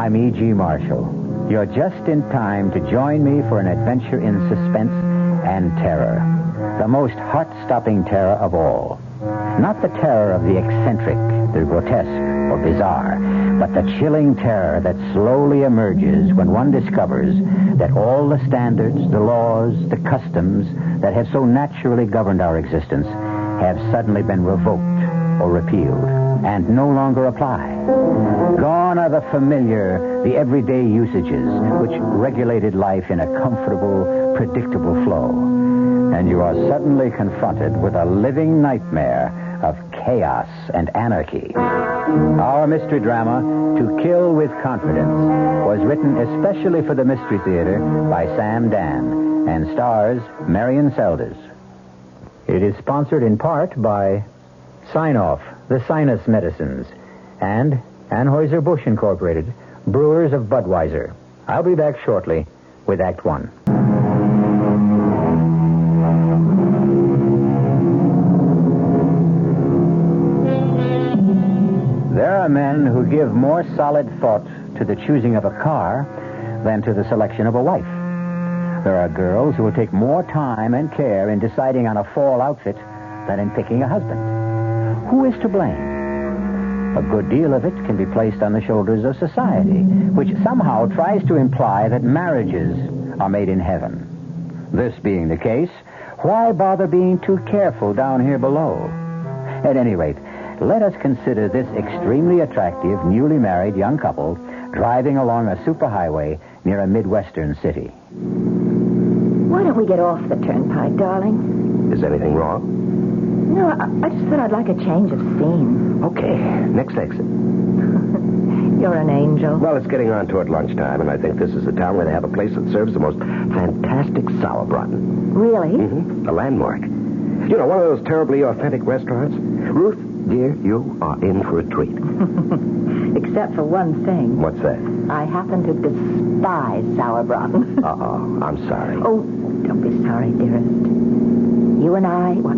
I'm E.G. Marshall. You're just in time to join me for an adventure in suspense and terror. The most heart-stopping terror of all. Not the terror of the eccentric, the grotesque, or bizarre, but the chilling terror that slowly emerges when one discovers that all the standards, the laws, the customs that have so naturally governed our existence have suddenly been revoked or repealed and no longer apply. Gone are the familiar, the everyday usages which regulated life in a comfortable, predictable flow. And you are suddenly confronted with a living nightmare of chaos and anarchy. Our mystery drama, To Kill with Confidence, was written especially for the Mystery Theater by Sam Dan and stars Marion Seldes. It is sponsored in part by Sign-Off, the Sinus Medicines, and Anheuser-Busch Incorporated, brewers of Budweiser. I'll be back shortly with Act One. There are men who give more solid thought to the choosing of a car than to the selection of a wife. There are girls who will take more time and care in deciding on a fall outfit than in picking a husband. Who is to blame? A good deal of it can be placed on the shoulders of society, which somehow tries to imply that marriages are made in heaven. This being the case, why bother being too careful down here below? At any rate, let us consider this extremely attractive, newly married young couple driving along a superhighway near a Midwestern city. Why don't we get off the turnpike, darling? Is anything wrong? No, I just thought I'd like a change of scene. Okay, next exit. You're an angel. Well, it's getting on toward lunchtime, and I think this is the town where they have a place that serves the most fantastic sauerbraten. Really? Mm-hmm. A landmark. You know, one of those terribly authentic restaurants. Ruth, dear, you are in for a treat. Except for one thing. What's that? I happen to despise sauerbraten. Uh-oh, I'm sorry. Oh, don't be sorry, dearest. You and I, well,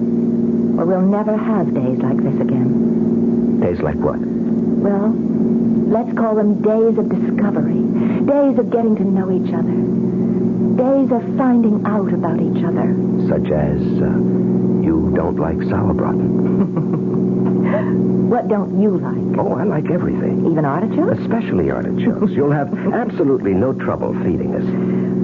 we'll never have days like this again. Days like what? Well, let's call them days of discovery. Days of getting to know each other. Days of finding out about each other. Such as, you don't like sauerbraten. What don't you like? Oh, I like everything. Even artichokes? Especially artichokes. You'll have absolutely no trouble feeding us.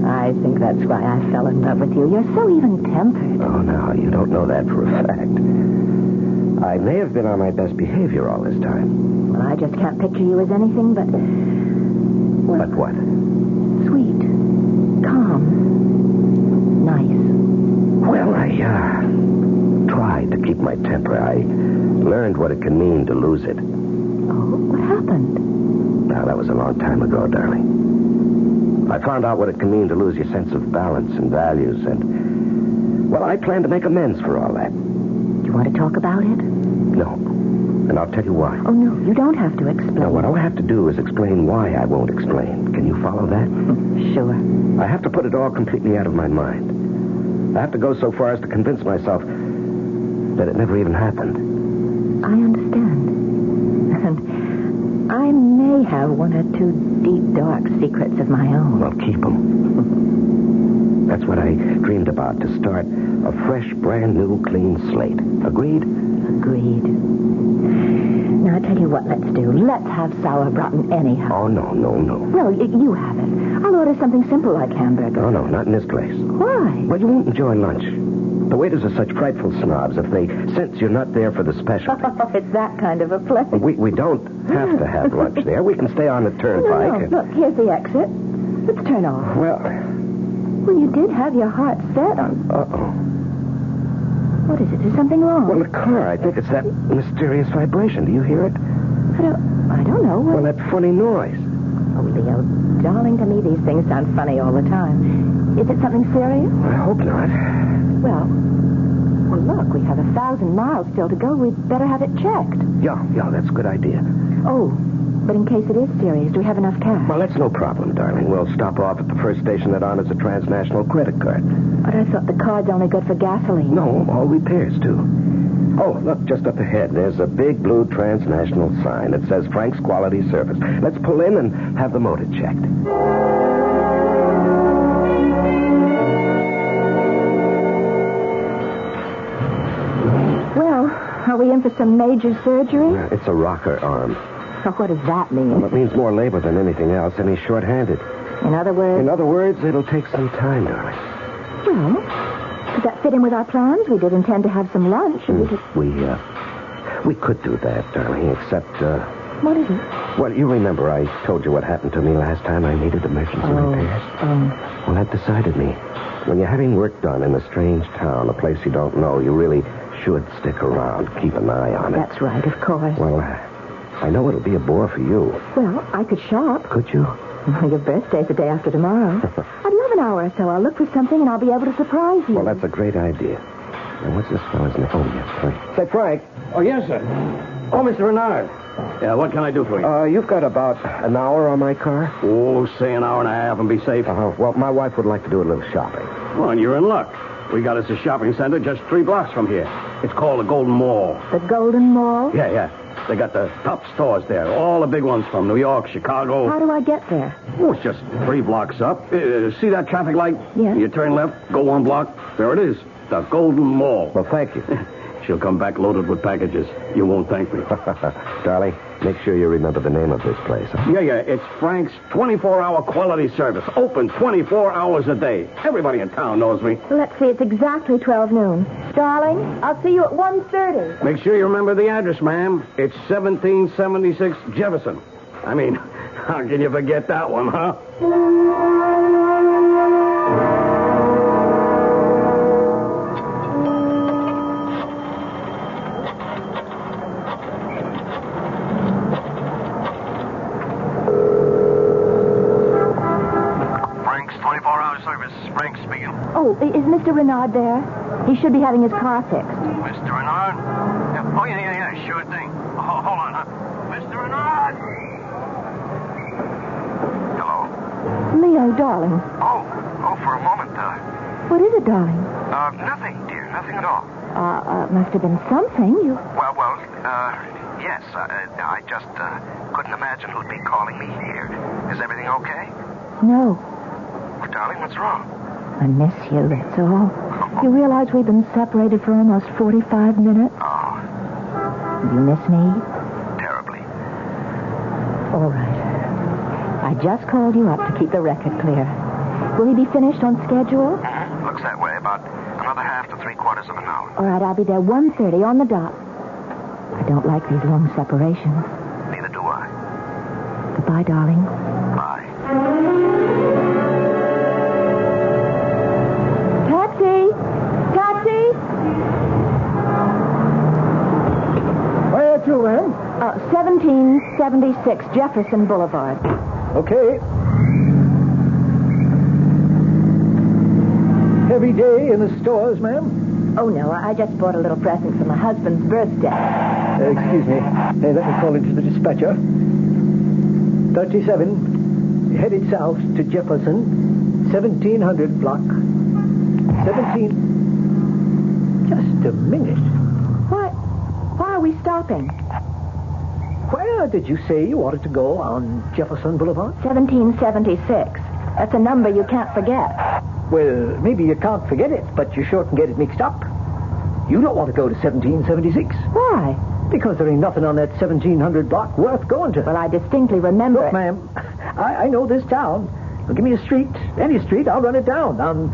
I think that's why I fell in love with you. You're so even-tempered. Oh, no, you don't know that for a fact. I may have been on my best behavior all this time. Well, I just can't picture you as anything but... Well, but what? Sweet. Calm. Nice. Well, I tried to keep my temper. I learned what it can mean to lose it. Oh, what happened? Now, that was a long time ago, darling. I found out what it can mean to lose your sense of balance and values, and, well, I plan to make amends for all that. Do you want to talk about it? No. And I'll tell you why. Oh, no, you don't have to explain. No, what I'll have to do is explain why I won't explain. Can you follow that? Sure. I have to put it all completely out of my mind. I have to go so far as to convince myself that it never even happened. I understand. And I may have one or two deep, dark secrets of my own. Well, keep them. That's what I dreamed about, to start a fresh, brand new, clean slate. Agreed? Agreed. Now, I'll tell you what let's do. Let's have sauerbraten anyhow. Oh, no. No, you have it. I'll order something simple like hamburger. Oh, no, not in this place. Why? Well, you won't enjoy lunch. The waiters are such frightful snobs if they sense you're not there for the specialty. Oh, it's that kind of a place. We don't have to have lunch there. We can stay on the turnpike. No. Look, here's the exit. Let's turn off. Well, you did have your heart set on... Uh-oh. What is it? Is something wrong? Well, the car, I think it's that mysterious vibration. Do you hear it? I don't know. Well, that funny noise. Oh, Leo, darling, to me these things sound funny all the time. Is it something serious? I hope not. Well, look, we have 1,000 miles still to go. We'd better have it checked. Yeah, that's a good idea. Oh, but in case it is serious, do we have enough cash? Well, that's no problem, darling. We'll stop off at the first station that honors a transnational credit card. But I thought the card's only good for gasoline. No, all repairs, too. Oh, look, just up ahead. There's a big blue transnational sign that says Frank's Quality Service. Let's pull in and have the motor checked. Well, are we in for some major surgery? It's a rocker arm. Oh, what does that mean? Well, it means more labor than anything else, and he's short-handed. In other words? In other words, it'll take some time, darling. Well, does that fit in with our plans? We did intend to have some lunch. We could do that, darling, except, What is it? Well, you remember I told you what happened to me last time I needed emergency repairs? Well, that decided me. When you're having work done in a strange town, a place you don't know, you really should stick around, keep an eye on it. That's right, of course. Well, I know it'll be a bore for you. Well, I could shop. Could you? Your birthday's the day after tomorrow. I'd love an hour or so. I'll look for something and I'll be able to surprise you. Well, that's a great idea. Now, what's this fellow's name? Oh, yes, Frank. Say, Frank. Oh, yes, sir. Oh, Mr. Renard. Yeah, what can I do for you? You've got about an hour on my car? Oh, say an hour and a half and be safe. Well, my wife would like to do a little shopping. Well, you're in luck. We got us a shopping center just 3 blocks from here. It's called the Golden Mall. The Golden Mall? Yeah. They got the top stores there. All the big ones from New York, Chicago. How do I get there? Oh, it's just 3 blocks up. See that traffic light? Yeah. You turn left, go 1 block. There it is. The Golden Mall. Well, thank you. She'll come back loaded with packages. You won't thank me. Darling, make sure you remember the name of this place. Huh? Yeah. It's Frank's 24-hour quality service. Open 24 hours a day. Everybody in town knows me. Well, let's see. It's exactly 12 noon. Darling, I'll see you at 1:30. Make sure you remember the address, ma'am. It's 1776 Jefferson. I mean, how can you forget that one, huh? Oh, is Mr. Renard there? He should be having his car fixed. Mr. Renard? Yeah. Oh, yeah, sure thing. Hold on, huh? Mr. Renard! Hello? Leo, darling. Oh, for a moment, What is it, darling? nothing, dear, nothing at all. Must have been something. Well, yes, I just, couldn't imagine who'd be calling me here. Is everything okay? No. Well, darling, what's wrong? I miss you, that's all. You realize we've been separated for almost 45 minutes? Oh. You miss me? Terribly. All right. I just called you up to keep the record clear. Will he be finished on schedule? Mm-hmm. Looks that way. About another half to 3/4 of an hour. All right, I'll be there 1:30 on the dot. I don't like these long separations. Neither do I. Goodbye, darling. Bye. Taxi! Where to, ma'am? 1776 Jefferson Boulevard. Okay. Heavy day in the stores, ma'am? Oh, no, I just bought a little present for my husband's birthday. Excuse me. Hey, let me call into the dispatcher. 37, headed south to Jefferson, 1700 block. 17... Just a minute. Why are we stopping? Where did you say you wanted to go on Jefferson Boulevard? 1776. That's a number you can't forget. Well, maybe you can't forget it, but you sure can get it mixed up. You don't want to go to 1776. Why? Because there ain't nothing on that 1700 block worth going to. Well, I distinctly remember Look, it. ma'am, I know this town. Well, give me a street, any street, I'll run it down. On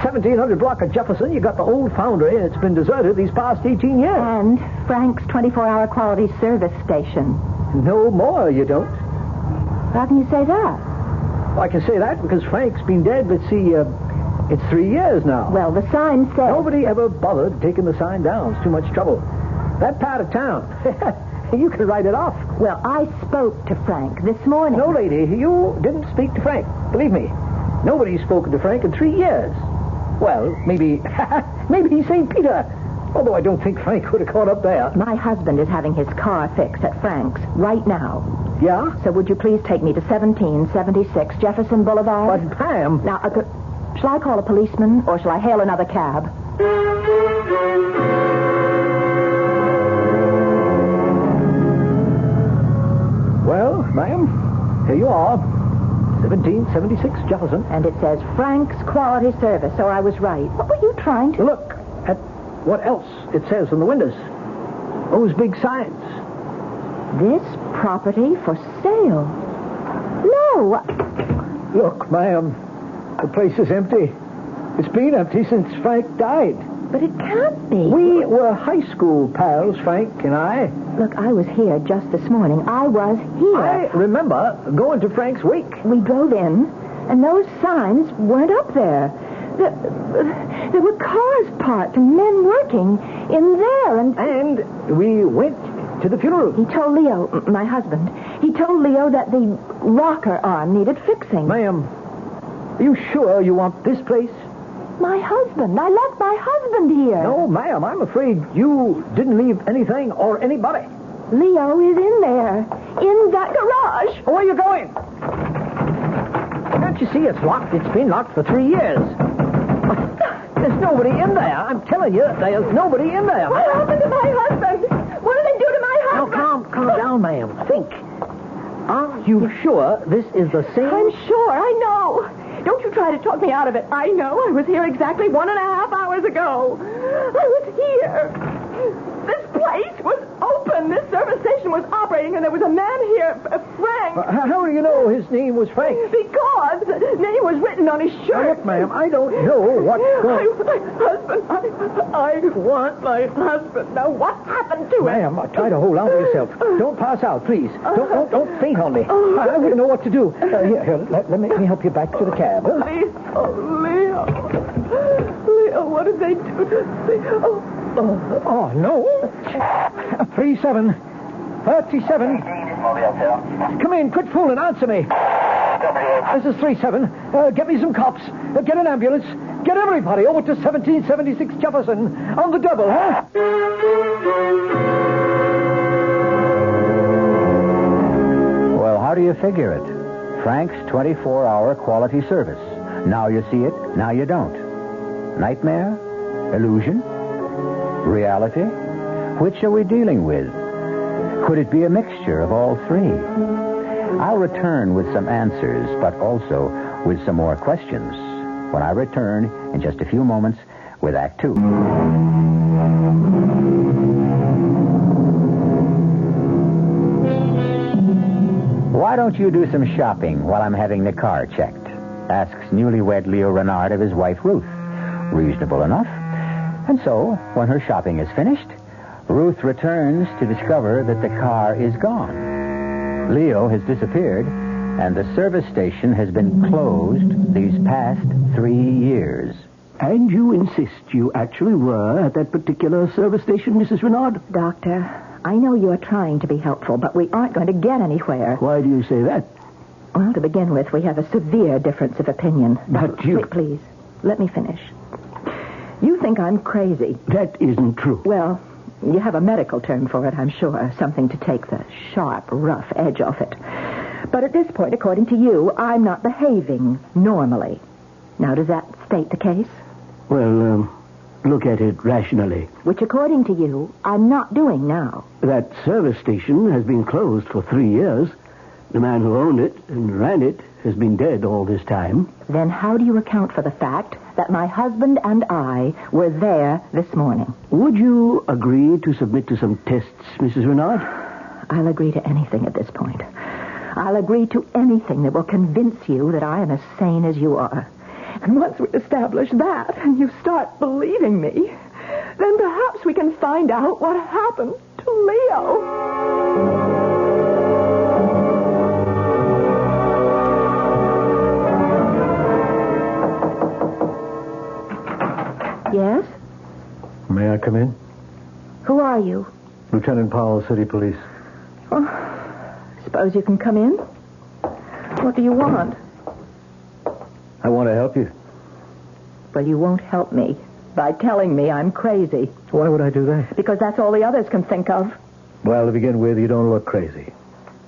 1700 block of Jefferson, you got the old foundry, and it's been deserted these past 18 years. And Frank's 24-hour quality service station. No more, you don't. How can you say that? Well, I can say that because Frank's been dead, let's see, it's 3 years now. Well, the sign says... Nobody ever bothered taking the sign down. It's too much trouble. That part of town, you can write it off. Well, I spoke to Frank this morning. No, lady, you didn't speak to Frank. Believe me. Nobody's spoken to Frank in 3 years. Well, maybe St. Peter. Although I don't think Frank would have caught up there. My husband is having his car fixed at Frank's right now. Yeah? So would you please take me to 1776 Jefferson Boulevard? But, ma'am... Now, shall I call a policeman or shall I hail another cab? Ma'am, here you are. 1776 Jefferson. And it says Frank's Quality Service, so I was right. What were you trying to... Look at what else it says on the windows. Those big signs. This property for sale. No. Look, ma'am, the place is empty. It's been empty since Frank died. But it can't be. We were high school pals, Frank and I. Look, I was here just this morning. I was here. I remember going to Frank's wake. We drove in, and those signs weren't up there. There were cars parked and men working in there, And we went to the funeral. He told Leo, my husband, he told Leo that the rocker arm needed fixing. Ma'am, are you sure you want this place? My husband. I left my husband here. No, ma'am, I'm afraid you didn't leave anything or anybody. Leo is in there, in that garage. Where are you going? Can't you see it's locked? It's been locked for 3 years. There's nobody in there. I'm telling you, there's nobody in there. What happened to my husband? What did they do to my husband? Now, calm down, ma'am. Think. Are you sure this is the same? I'm sure. I know. Don't you try to talk me out of it. I know. I was here exactly 1.5 hours ago. I was here. This place was open. This service station was operating, and there was a man here, Frank. How do you know his name was Frank? Because the name was written on his shirt. Now, look, ma'am, I don't know what's going on. My husband. I want my husband. Now, what happened to him? Ma'am, try to hold on to yourself. Don't pass out, please. Don't faint on me. I wouldn't know what to do. Here, let me help you back to the cab. Leo, what did they do to Leo? Oh, no. 37. 37. Come in, quit fooling, answer me. This is 37. Get me some cops. Get an ambulance. Get everybody over to 1776 Jefferson. On the double, huh? Well, how do you figure it? Frank's 24-hour quality service. Now you see it, now you don't. Nightmare? Illusion? Reality? Which are we dealing with? Could it be a mixture of all three? I'll return with some answers, but also with some more questions when I return in just a few moments with Act 2. Why don't you do some shopping while I'm having the car checked? Asks newlywed Leo Renard of his wife Ruth. Reasonable enough. And so, when her shopping is finished, Ruth returns to discover that the car is gone. Leo has disappeared, and the service station has been closed these past 3 years. And you insist you actually were at that particular service station, Mrs. Renard? Doctor, I know you're trying to be helpful, but we aren't going to get anywhere. Why do you say that? Well, to begin with, we have a severe difference of opinion. But you... Please, let me finish. You think I'm crazy. That isn't true. Well, you have a medical term for it, I'm sure. Something to take the sharp, rough edge off it. But at this point, according to you, I'm not behaving normally. Now, does that state the case? Well, look at it rationally. Which, according to you, I'm not doing now. That service station has been closed for 3 years. The man who owned it and ran it has been dead all this time. Then how do you account for the fact that my husband and I were there this morning? Would you agree to submit to some tests, Mrs. Renard? I'll agree to anything at this point. I'll agree to anything that will convince you that I am as sane as you are. And once we establish that, and you start believing me, then perhaps we can find out what happened to Leo. Yes? May I come in? Who are you? Lieutenant Powell, City Police. Oh, suppose you can come in. What do you want? I want to help you. Well, you won't help me by telling me I'm crazy. Why would I do that? Because that's all the others can think of. Well, to begin with, you don't look crazy.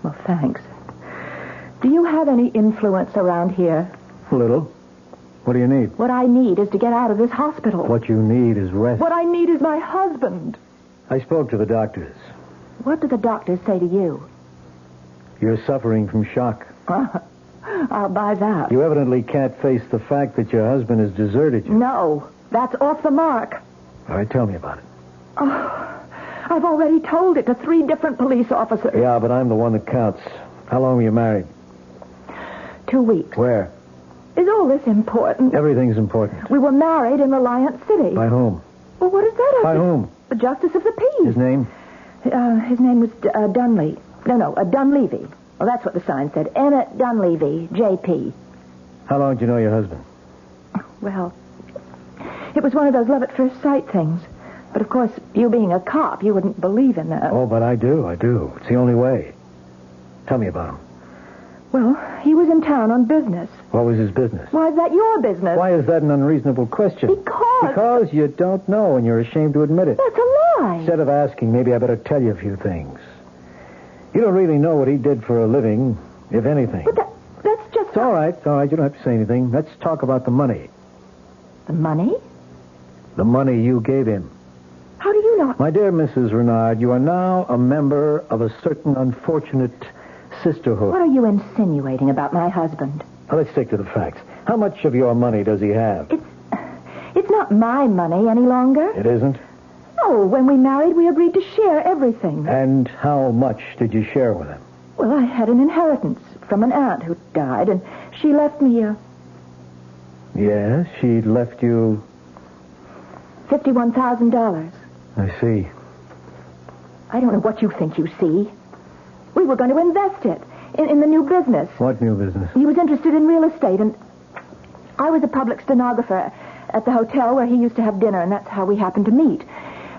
Well, thanks. Do you have any influence around here? A little. What do you need? What I need is to get out of this hospital. What you need is rest. What I need is my husband. I spoke to the doctors. What did the doctors say to you? You're suffering from shock. I'll buy that. You evidently can't face the fact that your husband has deserted you. No, that's off the mark. All right, tell me about it. Oh, I've already told it to 3 different police officers. Yeah, but I'm the one that counts. How long were you married? 2 weeks. Where? Is all this important? Everything's important. We were married in Reliance City. By whom? Well, what does that have By to... whom? The Justice of the Peace. His name? His name was Dunley. No, Dunleavy. Well, that's what the sign said. Emmett Dunleavy, J.P. How long did you know your husband? Well, it was one of those love-at-first sight things. But, of course, you being a cop, you wouldn't believe in that. Oh, but I do. It's the only way. Tell me about him. Well, he was in town on business. What was his business? Why is that your business? Why is that an unreasonable question? Because you don't know and you're ashamed to admit it. That's a lie. Instead of asking, maybe I better tell you a few things. You don't really know what he did for a living, if anything. But that's just... It's all right. You don't have to say anything. Let's talk about the money. The money? The money you gave him. How do you know? My dear Mrs. Renard, you are now a member of a certain unfortunate sisterhood. What are you insinuating about my husband? Now, let's stick to the facts. How much of your money does he have? It's not my money any longer. It isn't? No, when we married, we agreed to share everything. And how much did you share with him? Well, I had an inheritance from an aunt who died, and she left me Yes, she left you... $51,000. I see. I don't know what you think you see. We were going to invest it in the new business. What new business? He was interested in real estate, and I was a public stenographer at the hotel where he used to have dinner, and that's how we happened to meet.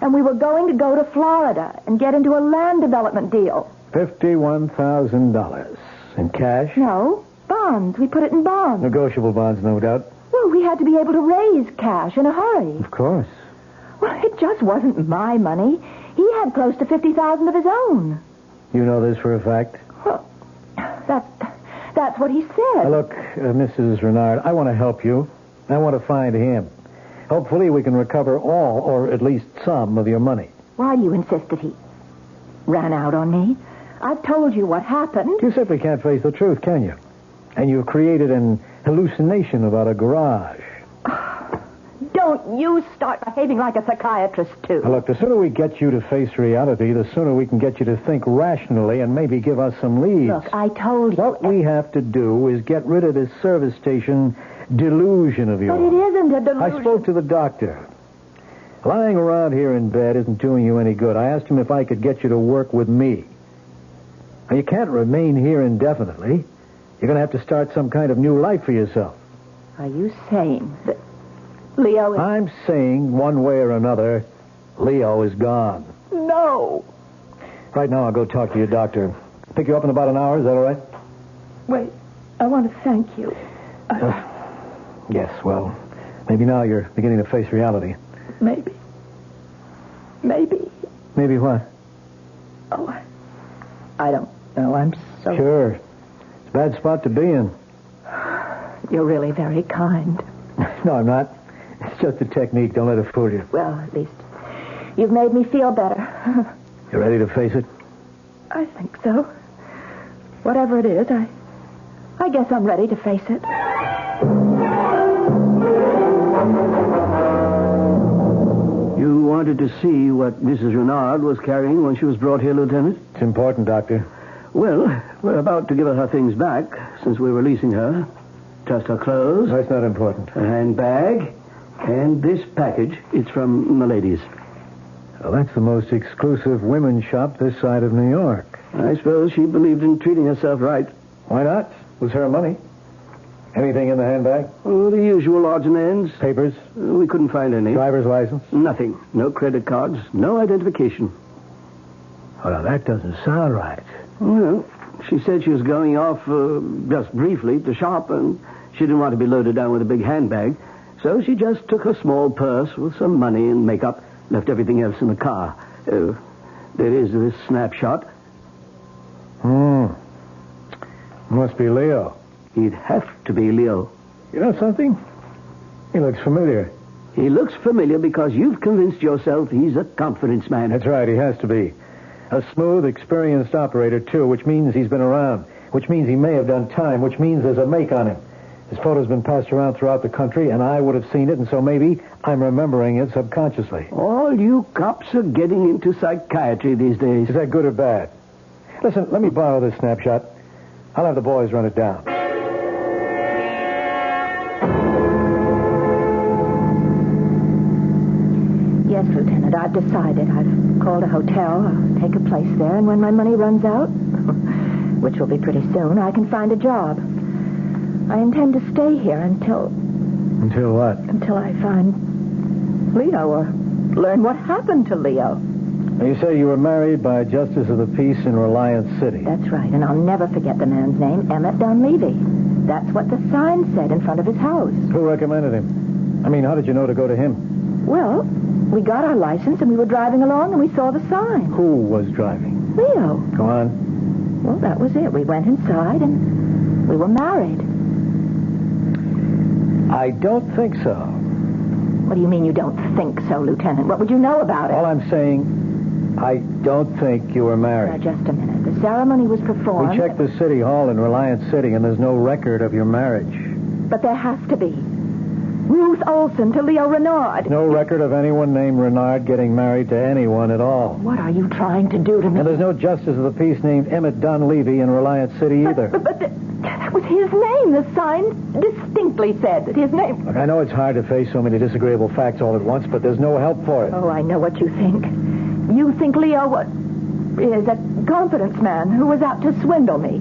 And we were going to go to Florida and get into a land development deal. $51,000. In cash? No, bonds. We put it in bonds. Negotiable bonds, no doubt. Well, we had to be able to raise cash in a hurry. Of course. Well, it just wasn't my money. He had close to $50,000 of his own. You know this for a fact? Well, that's what he said. Now, look, Mrs. Renard, I want to help you. I want to find him. Hopefully we can recover all, or at least some, of your money. Why do you insist that he ran out on me? I've told you what happened. You simply can't face the truth, can you? And you've created an hallucination about a garage. Don't you start behaving like a psychiatrist, too. Now, look, the sooner we get you to face reality, the sooner we can get you to think rationally and maybe give us some leads. Look, I told you. What we have to do is get rid of this service station delusion of yours. But it isn't a delusion. I spoke to the doctor. Lying around here in bed isn't doing you any good. I asked him if I could get you to work with me. Now, you can't remain here indefinitely. You're going to have to start some kind of new life for yourself. Are you saying that Leo is... I'm saying, one way or another, Leo is gone. No. Right now, I'll go talk to your doctor. Pick you up in about an hour. Is that all right? Wait, I want to thank you. Yes, well, maybe now you're beginning to face reality. Maybe. Maybe what? Oh, I don't know. I'm so... Sure. It's a bad spot to be in. You're really very kind. No, I'm not. It's just a technique. Don't let it fool you. Well, at least you've made me feel better. You ready to face it? I think so. Whatever it is, I guess I'm ready to face it. You wanted to see what Mrs. Renard was carrying when she was brought here, Lieutenant? It's important, Doctor. Well, we're about to give her things back since we're releasing her. Just her clothes. That's not important. Her handbag. And this package. It's from Milady's. Well, that's the most exclusive women's shop this side of New York. I suppose she believed in treating herself right. Why not? It was her money. Anything in the handbag? Oh, the usual odds and ends. Papers? We couldn't find any. Driver's license? Nothing. No credit cards. No identification. Well, that doesn't sound right. Well, she said she was going off just briefly to shop, and she didn't want to be loaded down with a big handbag. So she just took a small purse with some money and makeup, left everything else in the car. There is this snapshot. Must be Leo. He'd have to be Leo. You know something? He looks familiar. He looks familiar because you've convinced yourself he's a confidence man. That's right, he has to be. A smooth, experienced operator, too, which means he's been around, which means he may have done time, which means there's a make on him. His photo's been passed around throughout the country, and I would have seen it, and so maybe I'm remembering it subconsciously. All you cops are getting into psychiatry these days. Is that good or bad? Listen, let me borrow this snapshot. I'll have the boys run it down. Yes, Lieutenant, I've decided. I've called a hotel. I'll take a place there, and when my money runs out, which will be pretty soon, I can find a job. I intend to stay here until... Until what? Until I find Leo or learn what happened to Leo. Now, you say you were married by a justice of the peace in Reliance City. That's right, and I'll never forget the man's name, Emmett Dunleavy. That's what the sign said in front of his house. Who recommended him? I mean, how did you know to go to him? Well, we got our license and we were driving along and we saw the sign. Who was driving? Leo. Go on. Well, that was it. We went inside and we were married. I don't think so. What do you mean you don't think so, Lieutenant? What would you know about it? All I'm saying, I don't think you were married. Now, just a minute. The ceremony was performed. We checked the city hall in Reliance City, and there's no record of your marriage. But there has to be. Ruth Olson to Leo Renard. No record of anyone named Renard getting married to anyone at all. What are you trying to do to me? And there's no justice of the peace named Emmett Dunleavy in Reliance City either. But that was his name. The sign distinctly said that his name... Look, I know it's hard to face so many disagreeable facts all at once, but there's no help for it. Oh, I know what you think. You think Leo is a confidence man who was out to swindle me.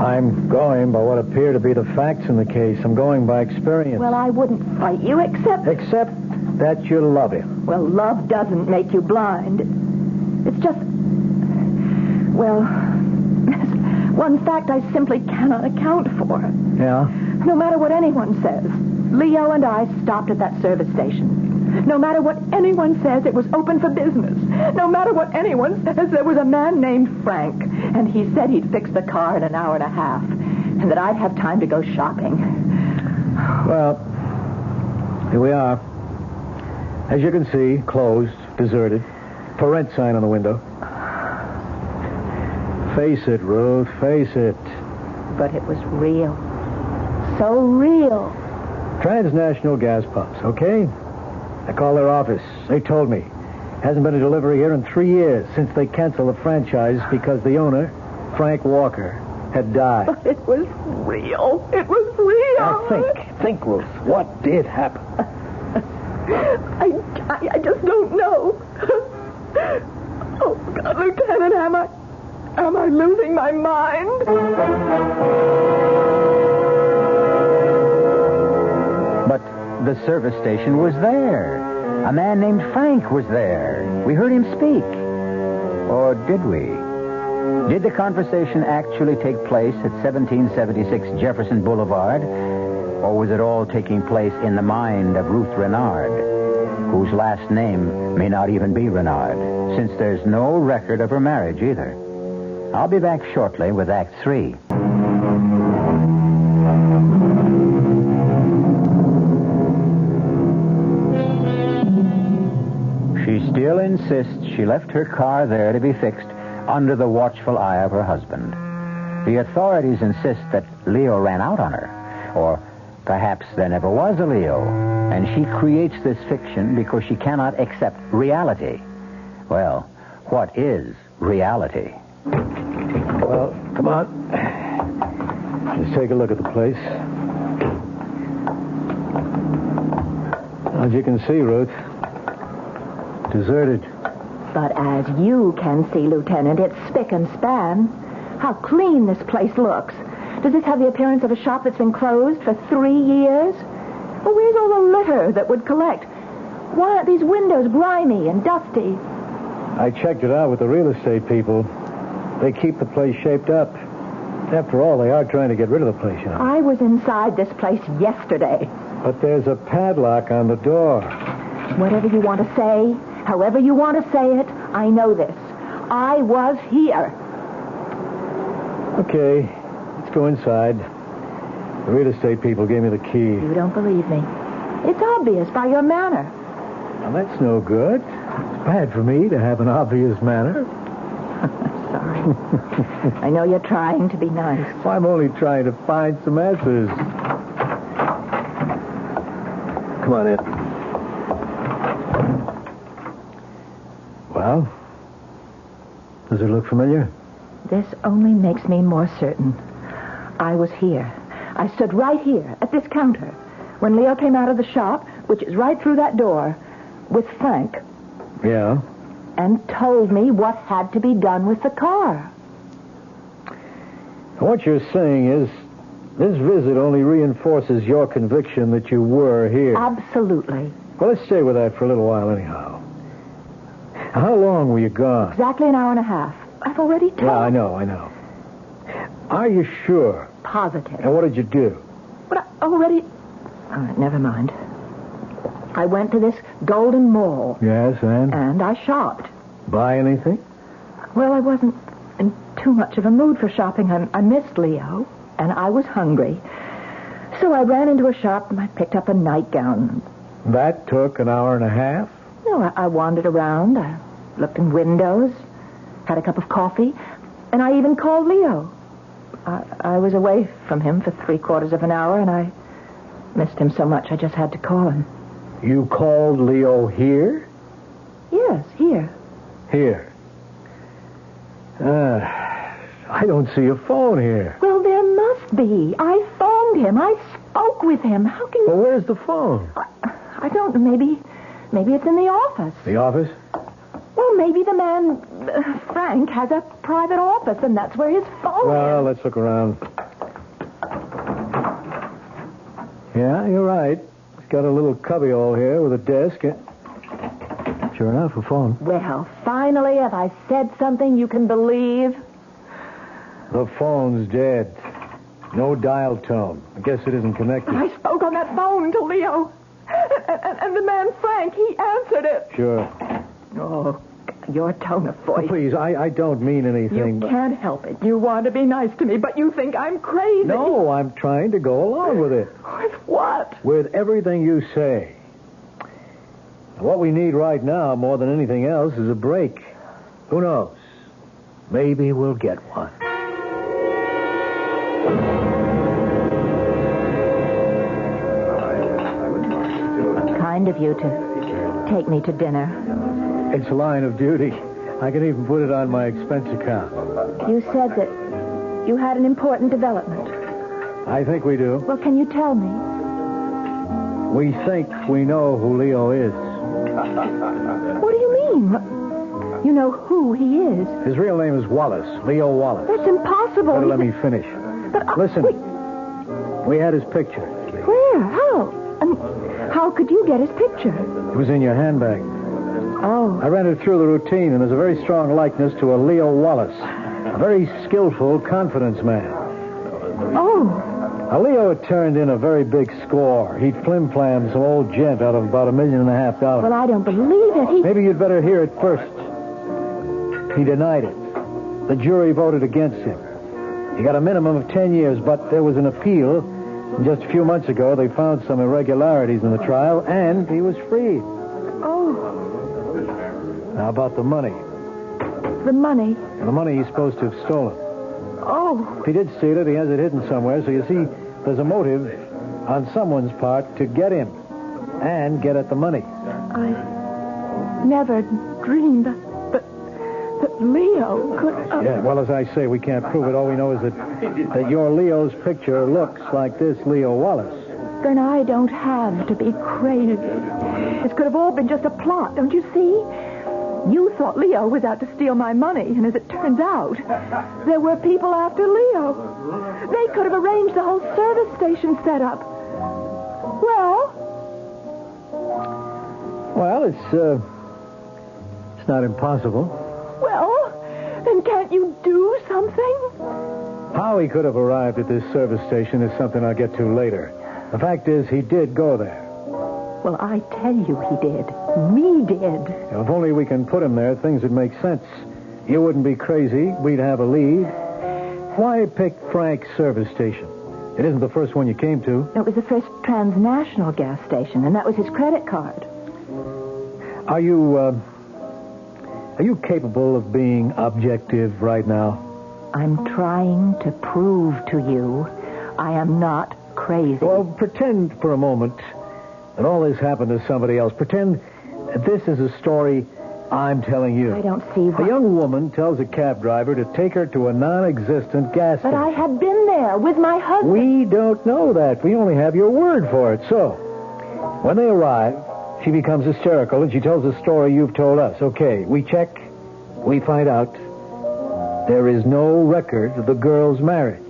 I'm going by what appear to be the facts in the case. I'm going by experience. Well, I wouldn't fight you except... Except that you love him. Well, love doesn't make you blind. It's just... Well, one fact I simply cannot account for. Yeah? No matter what anyone says, Leo and I stopped at that service station. No matter what anyone says, it was open for business. No matter what anyone says, there was a man named Frank, and he said he'd fix the car in an hour and a half, and that I'd have time to go shopping. Well, here we are. As you can see, closed, deserted. For rent sign on the window. Face it, Ruth, face it. But it was real. So real. Transnational gas pumps, okay? I called their office. They told me. Hasn't been a delivery here in 3 years since they canceled the franchise because the owner, Frank Walker, had died. But it was real. It was real. Now think, Ruth. What did happen? I just don't know. Oh, God, Lieutenant, am I losing my mind? But the service station was there. A man named Frank was there. We heard him speak. Or did we? Did the conversation actually take place at 1776 Jefferson Boulevard? Or was it all taking place in the mind of Ruth Renard, whose last name may not even be Renard, since there's no record of her marriage either? I'll be back shortly with Act 3. She still insists she left her car there to be fixed under the watchful eye of her husband. The authorities insist that Leo ran out on her, or perhaps there never was a Leo, and she creates this fiction because she cannot accept reality. Well, what is reality? Well, come on. Let's take a look at the place. As you can see, Ruth, deserted. But as you can see, Lieutenant, it's spick and span. How clean this place looks. Does this have the appearance of a shop that's been closed for 3 years? Well, where's all the litter that would collect? Why aren't these windows grimy and dusty? I checked it out with the real estate people. They keep the place shaped up. After all, they are trying to get rid of the place, you know. I was inside this place yesterday. But there's a padlock on the door. Whatever you want to say, however you want to say it, I know this. I was here. Okay, let's go inside. The real estate people gave me the key. You don't believe me. It's obvious by your manner. Now, that's no good. It's bad for me to have an obvious manner. Sorry. I know you're trying to be nice. Well, I'm only trying to find some answers. Come on in. Well, does it look familiar? This only makes me more certain. I was here. I stood right here at this counter when Leo came out of the shop, which is right through that door, with Frank. Yeah? And told me what had to be done with the car. What you're saying is this visit only reinforces your conviction that you were here. Absolutely. Well, let's stay with that for a little while anyhow. How long were you gone? Exactly an hour and a half. I've already told. Yeah, I know. Are you sure? Positive. And what did you do? But I already... All right, never mind. I went to this Golden Mall. Yes, and? And I shopped. Buy anything? Well, I wasn't in too much of a mood for shopping. I missed Leo, and I was hungry. So I ran into a shop and I picked up a nightgown. That took an hour and a half? No, I wandered around. I looked in windows, had a cup of coffee, and I even called Leo. I was away from him for 3/4 of an hour, and I missed him so much I just had to call him. You called Leo here? Yes, here. Here. I don't see a phone here. Well, there must be. I phoned him. I spoke with him. How can you... Well, where's the phone? I don't know. Maybe it's in the office. The office? Well, maybe the man, Frank, has a private office, and that's where his phone Well, is. let's look around. Yeah, you're right. It's got a little cubbyhole here with a desk. Sure enough, a phone. Well, finally, have I said something you can believe? The phone's dead. No dial tone. I guess it isn't connected. I spoke on that phone to Leo. And the man, Frank, he answered it. Sure. Oh, your tone of voice. Please, I don't mean anything. You can't help it. You want to be nice to me, but you think I'm crazy. No, I'm trying to go along with it. With what? With everything you say. What we need right now, more than anything else, is a break. Who knows? Maybe we'll get one. Kind of you to take me to dinner. It's a line of duty. I can even put it on my expense account. You said that you had an important development. I think we do. Well, can you tell me? We think we know who Leo is. What do you mean? You know who he is. His real name is Wallace. Leo Wallace. That's impossible. Better let me finish. But Listen. We had his picture. Where? How? And how could you get his picture? It was in your handbag. Oh. I ran it through the routine, and there's a very strong likeness to a Leo Wallace. A very skillful confidence man. Oh. Now, Leo had turned in a very big score. He'd flim-flammed some old gent out of about $1.5 million. Well, I don't believe it. Maybe you'd better hear it first. He denied it. The jury voted against him. He got a minimum of 10 years, but there was an appeal. And just a few months ago, they found some irregularities in the trial, and he was freed. Oh. Now, about the money. The money? The money he's supposed to have stolen. Oh. If he did steal it, he has it hidden somewhere. So, you see, there's a motive on someone's part to get him and get at the money. I never dreamed that Leo could... Yeah, well, as I say, we can't prove it. All we know is that your Leo's picture looks like this Leo Wallace. Then I don't have to be crazy. This could have all been just a plot, don't you see? You thought Leo was out to steal my money, and as it turns out, there were people after Leo. They could have arranged the whole service station setup. Well, it's not impossible. Well, then can't you do something? How he could have arrived at this service station is something I'll get to later. The fact is, he did go there. Well, I tell you he did. We did. If only we can put him there, things would make sense. You wouldn't be crazy. We'd have a lead. Why pick Frank's service station? It isn't the first one you came to. It was the first transnational gas station, and that was his credit card. Are you Are you capable of being objective right now? I'm trying to prove to you I am not crazy. Well, pretend for a moment that all this happened to somebody else. Pretend that this is a story I'm telling you. I don't see what... A young woman tells a cab driver to take her to a non-existent gas station. But I had been there with my husband. We don't know that. We only have your word for it. So, when they arrive, she becomes hysterical and she tells the story you've told us. Okay, we check. We find out there is no record of the girl's marriage.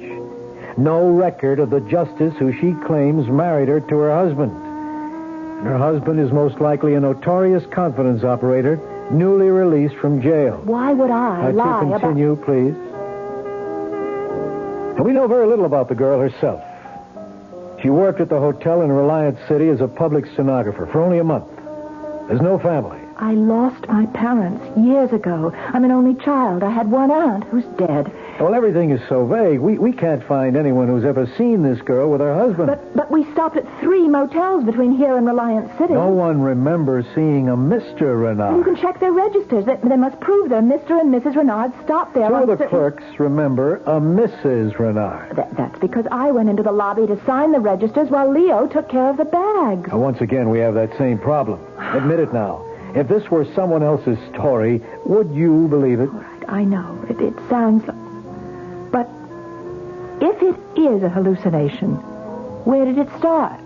No record of the justice who she claims married her to her husband. And her husband is most likely a notorious confidence operator, newly released from jail. Why would I lie to continue, please. And we know very little about the girl herself. She worked at the hotel in Reliance City as a public stenographer for only a month. There's no family. I lost my parents years ago. I'm an only child. I had one aunt who's dead. Well, everything is so vague. We can't find anyone who's ever seen this girl with her husband. But we stopped at 3 motels between here and Reliance City. No one remembers seeing a Mr. Renard. You can check their registers. They must prove they're Mr. and Mrs. Renard stopped there. Two of the clerks remember a Mrs. Renard. That's because I went into the lobby to sign the registers while Leo took care of the bags. Now, once again, we have that same problem. Admit it now. If this were someone else's story, would you believe it? All right, I know. It sounds like... But if it is a hallucination, where did it start?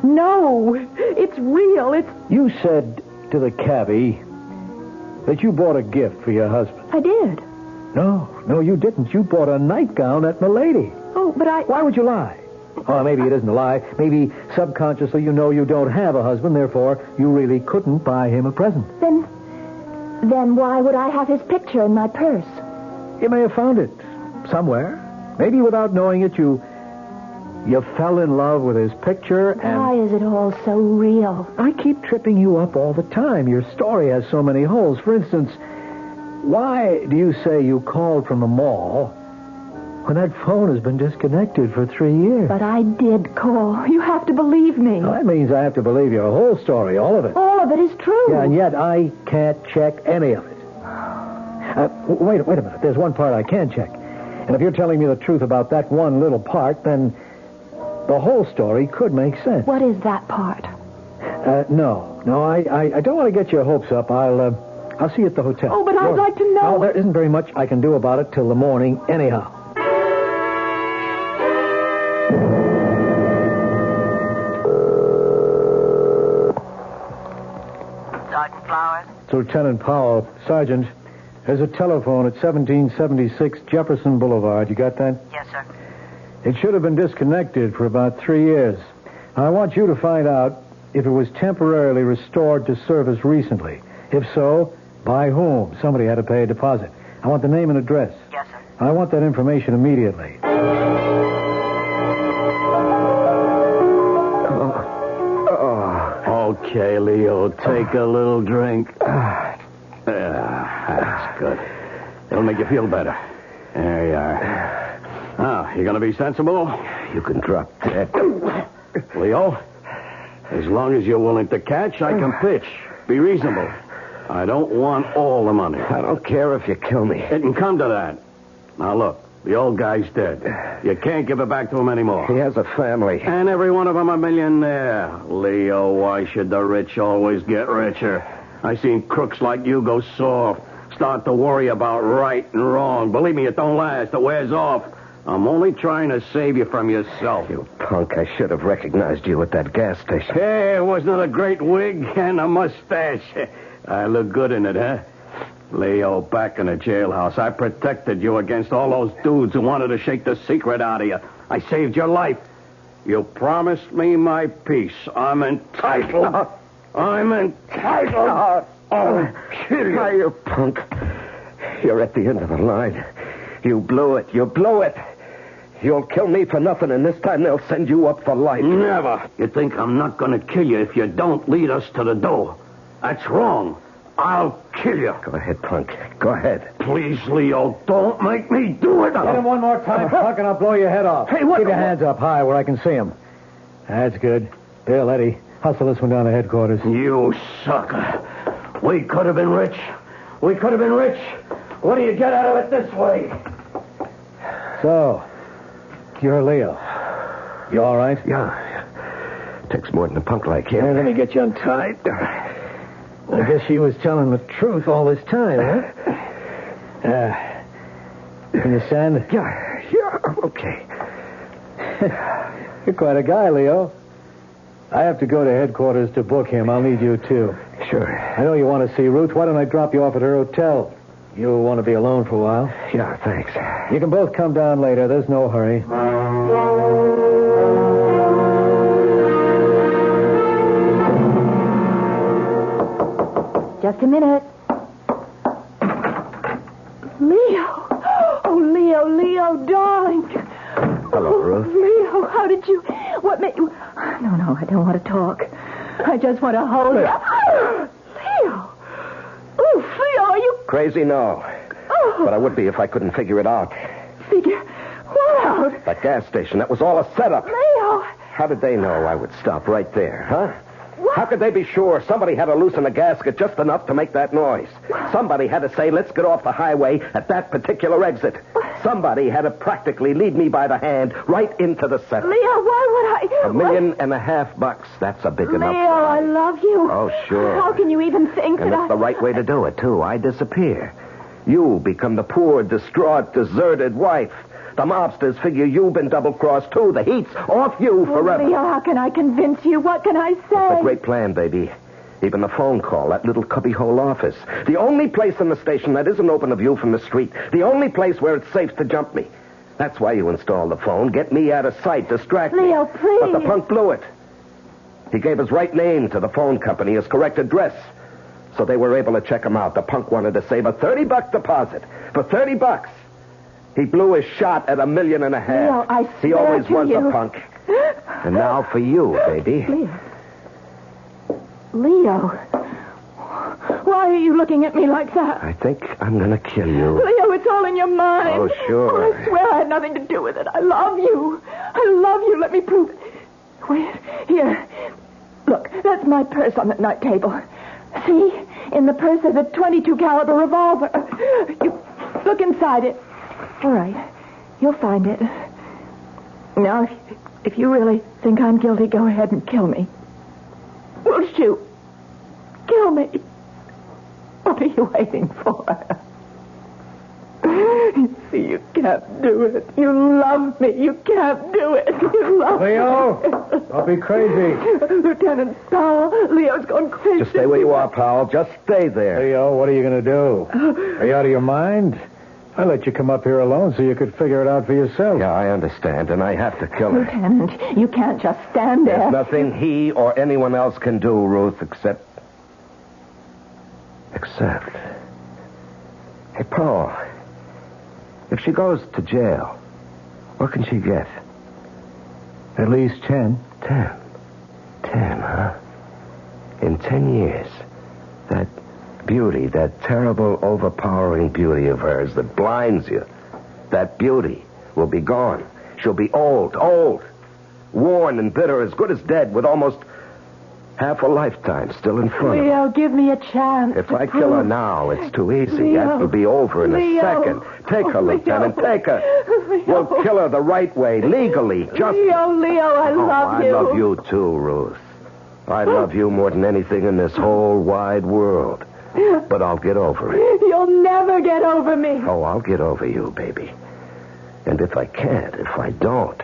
No, it's real. You said to the cabbie that you bought a gift for your husband. I did. No, you didn't. You bought a nightgown at Milady. Oh, but Why would you lie? Oh, maybe it isn't a lie. Maybe subconsciously you know you don't have a husband, therefore you really couldn't buy him a present. Then why would I have his picture in my purse? You may have found it somewhere. Maybe without knowing it, you fell in love with his picture and... Why is it all so real? I keep tripping you up all the time. Your story has so many holes. For instance, why do you say you called from the mall when that phone has been disconnected for 3 years? But I did call. You have to believe me. Well, that means I have to believe your whole story, all of it. All of it is true. Yeah, and yet I can't check any of it. Wait a minute. There's one part I can check. And if you're telling me the truth about that one little part, then the whole story could make sense. What is that part? No, I don't want to get your hopes up. I'll see you at the hotel. Oh, but I'd like to know. No, there isn't very much I can do about it till the morning anyhow. Sergeant Flowers? It's Lieutenant Powell. Sergeant, there's a telephone at 1776 Jefferson Boulevard. You got that? Yes, sir. It should have been disconnected for about 3 years. I want you to find out if it was temporarily restored to service recently. If so, by whom? Somebody had to pay a deposit. I want the name and address. Yes, sir. I want that information immediately. Okay, Leo, take a little drink. That's good. It'll make you feel better. There you are. Now, you gonna be sensible? You can drop dead. Leo, as long as you're willing to catch, I can pitch. Be reasonable. I don't want all the money. I don't care if you kill me. It can come to that. Now, look, the old guy's dead. You can't give it back to him anymore. He has a family. And every one of them a millionaire. Leo, why should the rich always get richer? I seen crooks like you go soft. Start to worry about right and wrong. Believe me, it don't last. It wears off. I'm only trying to save you from yourself. You punk, I should have recognized you at that gas station. Hey, wasn't it a great wig and a mustache? I look good in it, huh? Leo, back in the jailhouse, I protected you against all those dudes who wanted to shake the secret out of you. I saved your life. You promised me my peace. I'm entitled. I'm entitled. I'll kill you. Now, you punk. You're at the end of the line. You blew it. You blew it. You'll kill me for nothing, and this time they'll send you up for life. Never. You think I'm not going to kill you if you don't lead us to the door? That's wrong. I'll kill you. Go ahead, punk. Go ahead. Please, Leo, don't make me do it. Hit him one more time, punk, and I'll blow your head off. Hey, what? Keep your hands up high where I can see him. That's good. Bill, Eddie, hustle this one down to headquarters. You sucker. We could have been rich. We could have been rich. What do you get out of it this way? So, you're Leo. You all right? Yeah. Takes more than a punk like him. Hey, let me get you untied. I guess she was telling the truth all this time, huh? Can you stand? Yeah, I'm okay. You're quite a guy, Leo. I have to go to headquarters to book him. I'll need you, too. Sure. I know you want to see Ruth. Why don't I drop you off at her hotel? You'll want to be alone for a while. Yeah, thanks. You can both come down later. There's no hurry. Just a minute. Leo. Oh, Leo, darling. Hello, Ruth. Leo, how did you... What made you... No, I don't want to talk. I just want to hold you. Leo. Oh, Leo, are you... Crazy? No. Oh. But I would be if I couldn't figure it out. Figure what out? That gas station, that was all a setup. Leo. How did they know I would stop right there, huh? What? How could they be sure somebody had to loosen a gasket just enough to make that noise? Somebody had to say, let's get off the highway at that particular exit. Somebody had to practically lead me by the hand right into the setup. Leo, why would I... $1.5 million. That's a big enough Leo, I love you. Oh, sure. How can you even think And that it's the right way to do it, too. I disappear. You become the poor, distraught, deserted wife. The mobsters figure you've been double-crossed, too. The heat's off you forever. Leo, how can I convince you? What can I say? It's a great plan, baby. Even the phone call, that little cubbyhole office. The only place in the station that isn't open to view from the street. The only place where it's safe to jump me. That's why you installed the phone. Get me out of sight, distract me. Leo, please. But the punk blew it. He gave his right name to the phone company, his correct address. So they were able to check him out. The punk wanted to save a $30 deposit. For $30. He blew his shot at $1.5 million. Leo, I swear He always to was you. a punk. And now for you, baby. Leo. Why are you looking at me like that? I think I'm going to kill you. Leo, it's all in your mind. Oh, sure. Oh, I swear I had nothing to do with it. I love you. I love you. Let me prove it. Wait, here. Look, that's my purse on the night table. See? In the purse there's a .22 caliber revolver. You look inside it. All right. You'll find it. Now, if you really think I'm guilty, go ahead and kill me. Won't you? Kill me. What are you waiting for? You see, you can't do it. You love me. You can't do it. You love Leo, me. don't be crazy. Lieutenant Powell, Leo's gone crazy. Just stay where you are, pal. Just stay there. Leo, what are you going to do? Are you out of your mind? I let you come up here alone so you could figure it out for yourself. Yeah, I understand, and I have to kill her. Lieutenant, you can't just stand there. There's nothing he or anyone else can do, Ruth, except... Hey, Paul, if she goes to jail, what can she get? At least 10. 10, huh? In 10 years, that beauty, that terrible, overpowering beauty of hers that blinds you, that beauty will be gone. She'll be old, worn and bitter, as good as dead, with almost half a lifetime still in front of her. Leo, give me a chance. If I kill her now, it's too easy. Leo. That will be over in a second. Take her, Lieutenant. Take her. We'll kill her the right way, legally. Just... Leo, I love you. I love you too, Ruth. I love you more than anything in this whole wide world. But I'll get over it. You'll never get over me. Oh, I'll get over you, baby. And if I can't, if I don't,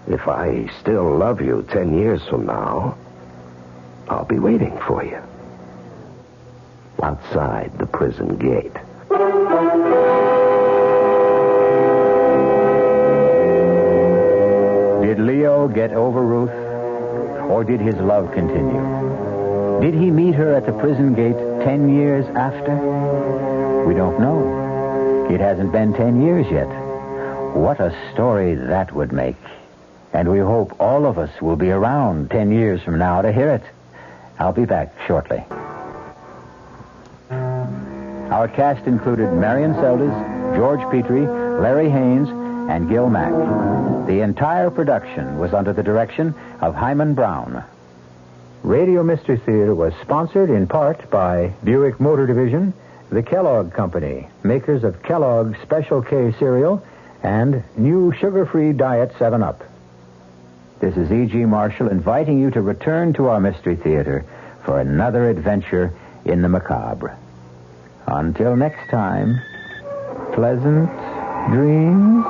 if I still love you 10 years from now, I'll be waiting for you. Outside the prison gate. Did Leo get over Ruth? Or did his love continue? Did he meet her at the prison gate 10 years after? We don't know. It hasn't been 10 years yet. What a story that would make. And we hope all of us will be around 10 years from now to hear it. I'll be back shortly. Our cast included Marion Seldes, George Petrie, Larry Haynes, and Gil Mack. The entire production was under the direction of Himan Brown. Radio Mystery Theater was sponsored in part by Buick Motor Division the Kellogg Company, makers of Kellogg's Special K cereal and new sugar-free Diet 7-Up. This is E.G. Marshall inviting you to return to our Mystery Theater for another adventure in the macabre. Until next time, pleasant dreams.